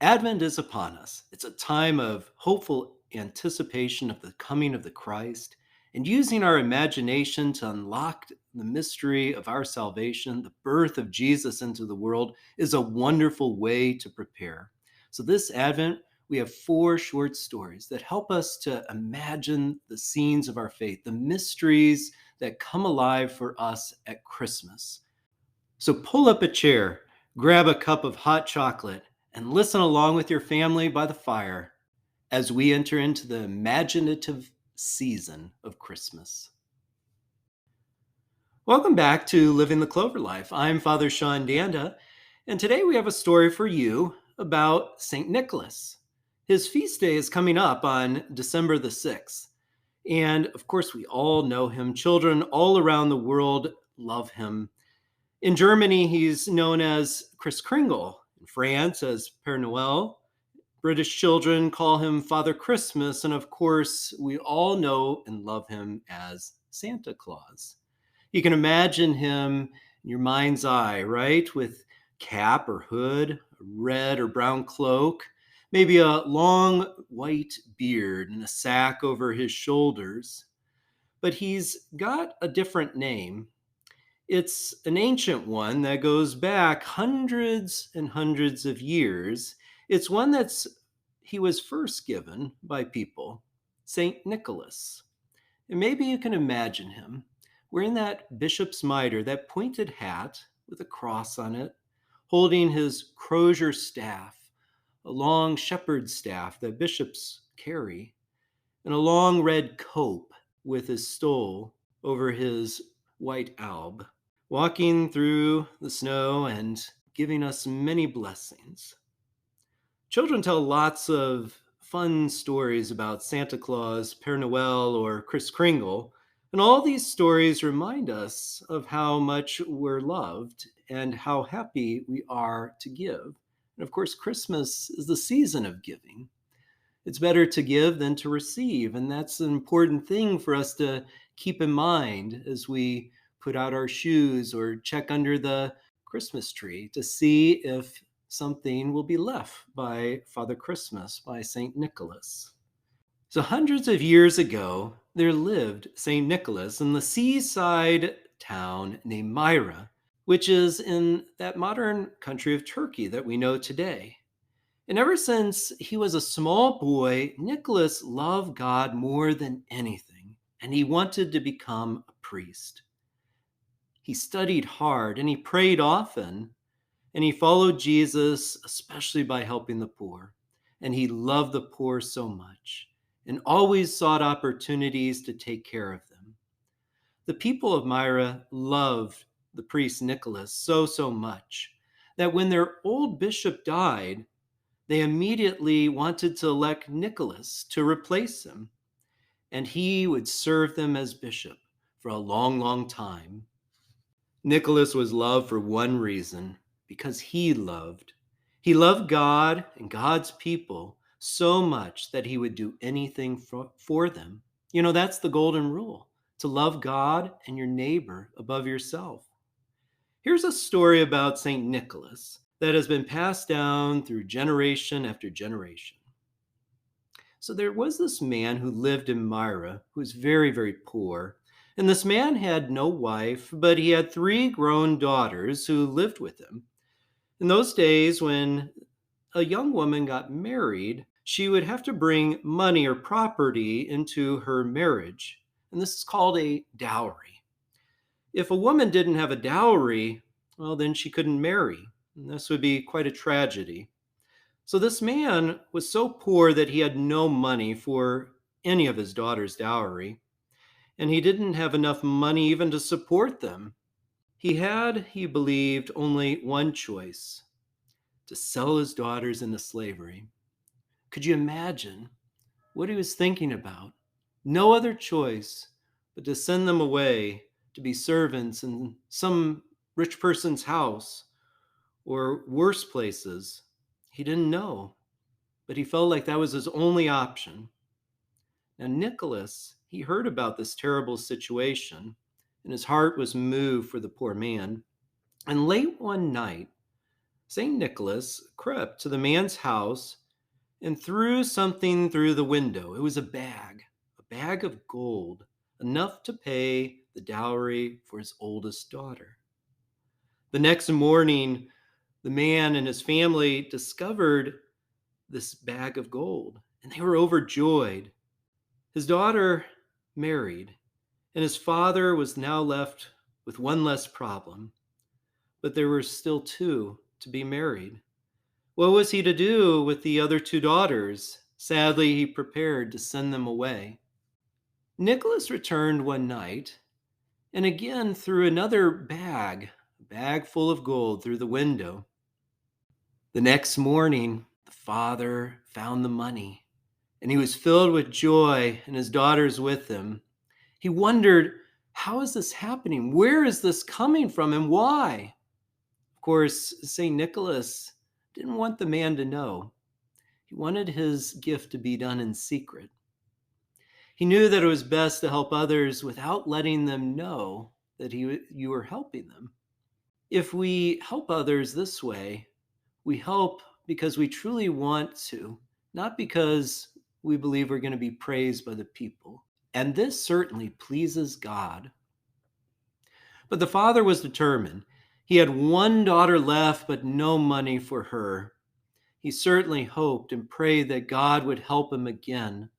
Advent is upon us. It's a time of hopeful anticipation of the coming of the Christ and using our imagination to unlock the mystery of our salvation, the birth of Jesus into the world, is a wonderful way to prepare. So, this Advent, we have four short stories that help us to imagine the scenes of our faith, the mysteries that come alive for us at Christmas. So pull up a chair, grab a cup of hot chocolate, and listen along with your family by the fire as we enter into the imaginative season of Christmas. Welcome back to Living the Clover Life. I'm Father Sean Danda, and today we have a story for you about St. Nicholas. His feast day is coming up on December the 6th. And of course, we all know him. Children all around the world love him. In Germany, he's known as Kris Kringle. In France, as Père Noël. British children call him Father Christmas. And of course, we all know and love him as Santa Claus. You can imagine him in your mind's eye, right? With cap or hood, a red or brown cloak, maybe a long white beard and a sack over his shoulders. But he's got a different name. It's an ancient one that goes back hundreds and hundreds of years. It's one he was first given by people, St. Nicholas. And maybe you can imagine him wearing that bishop's mitre, that pointed hat with a cross on it, holding his crozier staff, a long shepherd's staff that bishops carry, and a long red cope with his stole over his white alb, walking through the snow and giving us many blessings. Children tell lots of fun stories about Santa Claus, Père Noël, or Kris Kringle, and all these stories remind us of how much we're loved and how happy we are to give. And of course, Christmas is the season of giving. It's better to give than to receive, and that's an important thing for us to keep in mind as we put out our shoes or check under the Christmas tree to see if something will be left by Father Christmas, by St. Nicholas. So, hundreds of years ago, there lived St. Nicholas in the seaside town named Myra, which is in that modern country of Turkey that we know today. And ever since he was a small boy, Nicholas loved God more than anything, and he wanted to become a priest. He studied hard and he prayed often, and he followed Jesus, especially by helping the poor. And he loved the poor so much and always sought opportunities to take care of them. The people of Myra loved the priest Nicholas so much that when their old bishop died, they immediately wanted to elect Nicholas to replace him, and he would serve them as bishop for a long time. Nicholas was loved for one reason, because he loved. He loved God and God's people so much that he would do anything for them. You know, that's the golden rule, to love God and your neighbor above yourself. Here's a story about St. Nicholas that has been passed down through generation after generation. So there was this man who lived in Myra who was very poor. And this man had no wife, but he had three grown daughters who lived with him. In those days, when a young woman got married, she would have to bring money or property into her marriage. And this is called a dowry. If a woman didn't have a dowry, well, then she couldn't marry. And this would be quite a tragedy. So this man was so poor that he had no money for any of his daughter's dowry, and he didn't have enough money even to support them. He had, he believed, only one choice: to sell his daughters into slavery. Could you imagine what he was thinking about? No other choice but to send them away to be servants in some rich person's house or worse places. He didn't know, but he felt like that was his only option. Now, Nicholas, he heard about this terrible situation, and his heart was moved for the poor man. And late one night, St. Nicholas crept to the man's house and threw something through the window. It was a bag of gold, enough to pay the dowry for his oldest daughter. The next morning, the man and his family discovered this bag of gold, and they were overjoyed. His daughter married, and his father was now left with one less problem, but there were still two to be married. What was he to do with the other two daughters? Sadly, he prepared to send them away. Nicholas returned one night and again threw another bag, a bag full of gold, through the window. The next morning, the father found the money, and he was filled with joy, and his daughters with him. He wondered, how is this happening? Where is this coming from, and why? Of course, St. Nicholas didn't want the man to know. He wanted his gift to be done in secret. He knew that it was best to help others without letting them know that you were helping them. If we help others this way, we help because we truly want to, not because we believe we're going to be praised by the people. And this certainly pleases God. But the father was determined. He had one daughter left, but no money for her. He certainly hoped and prayed that God would help him again,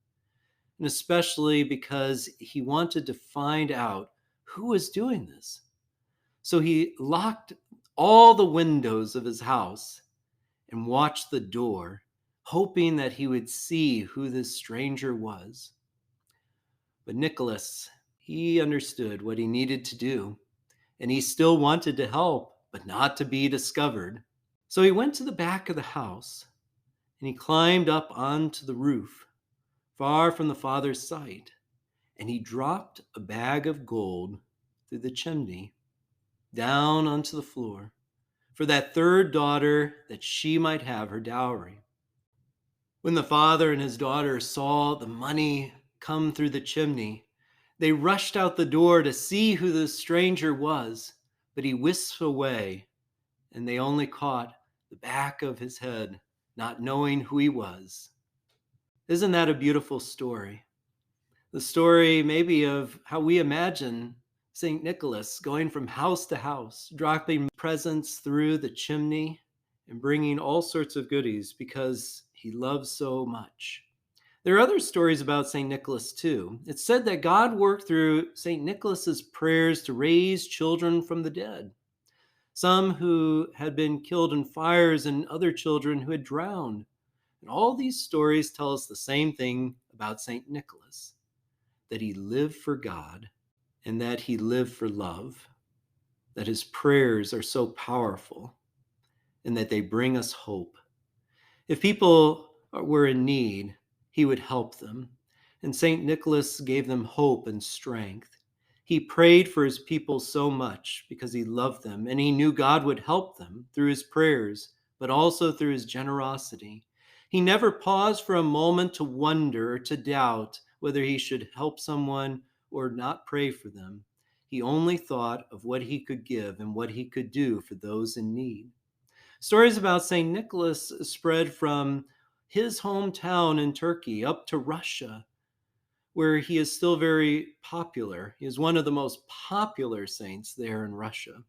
and especially because he wanted to find out who was doing this. So he locked all the windows of his house and watched the door, hoping that he would see who this stranger was. But Nicholas, he understood what he needed to do, and he still wanted to help, but not to be discovered. So he went to the back of the house, and he climbed up onto the roof, far from the father's sight, and he dropped a bag of gold through the chimney, down onto the floor, for that third daughter, that she might have her dowry. When the father and his daughter saw the money come through the chimney, they rushed out the door to see who the stranger was, but he whisked away, and they only caught the back of his head, not knowing who he was. Isn't that a beautiful story? The story maybe of how we imagine St. Nicholas going from house to house, dropping presents through the chimney and bringing all sorts of goodies because he loves so much. There are other stories about St. Nicholas too. It's said that God worked through St. Nicholas's prayers to raise children from the dead. Some who had been killed in fires and other children who had drowned. And all these stories tell us the same thing about St. Nicholas, that he lived for God and that he lived for love, that his prayers are so powerful and that they bring us hope. If people were in need, he would help them. And St. Nicholas gave them hope and strength. He prayed for his people so much because he loved them, and he knew God would help them through his prayers, but also through his generosity. He never paused for a moment to wonder or to doubt whether he should help someone or not pray for them. He only thought of what he could give and what he could do for those in need. Stories about St. Nicholas spread from his hometown in Turkey up to Russia, where he is still very popular. He is one of the most popular saints there in Russia.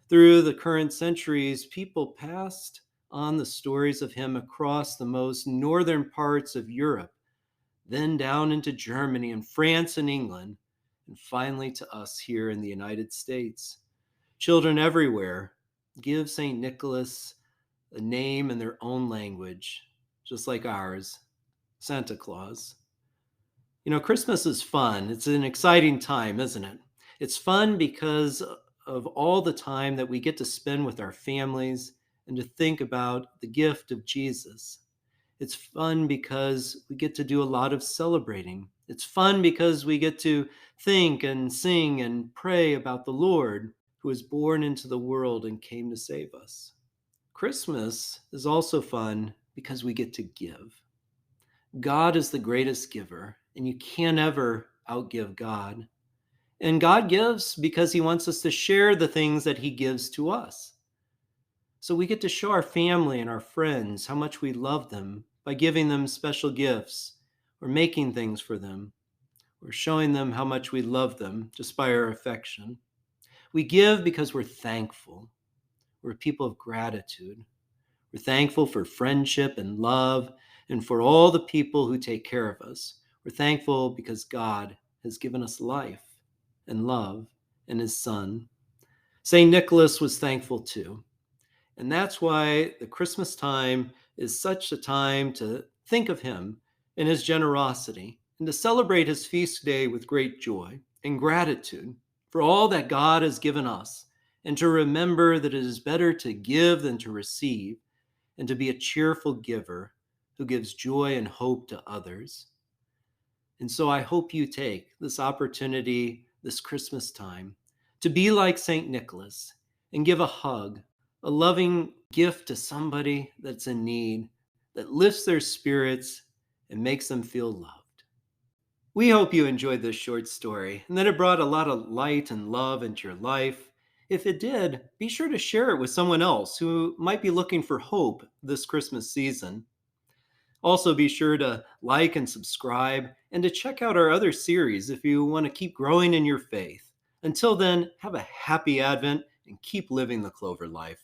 Through the current centuries, people passed on the stories of him across the most northern parts of Europe, then down into Germany and France and England, and finally to us here in the United States. Children everywhere give St. Nicholas a name in their own language, just like ours, Santa Claus. You know, Christmas is fun. It's an exciting time, isn't it? It's fun because of all the time that we get to spend with our families and to think about the gift of Jesus. It's fun because we get to do a lot of celebrating. It's fun because we get to think and sing and pray about the Lord who was born into the world and came to save us. Christmas is also fun because we get to give. God is the greatest giver, and you can't ever outgive God. And God gives because he wants us to share the things that he gives to us. So we get to show our family and our friends how much we love them by giving them special gifts or making things for them or showing them how much we love them just by our affection. We give because we're thankful. We're people of gratitude. We're thankful for friendship and love and for all the people who take care of us. We're thankful because God has given us life and love and his son. St. Nicholas was thankful too. And that's why the Christmas time is such a time to think of him and his generosity and to celebrate his feast day with great joy and gratitude for all that God has given us, and to remember that it is better to give than to receive, and to be a cheerful giver who gives joy and hope to others. And so I hope you take this opportunity this Christmas time to be like St. Nicholas and give a hug, a loving gift to somebody that's in need, that lifts their spirits and makes them feel loved. We hope you enjoyed this short story and that it brought a lot of light and love into your life. If it did, be sure to share it with someone else who might be looking for hope this Christmas season. Also, be sure to like and subscribe and to check out our other series if you want to keep growing in your faith. Until then, have a happy Advent and keep living the Clover life.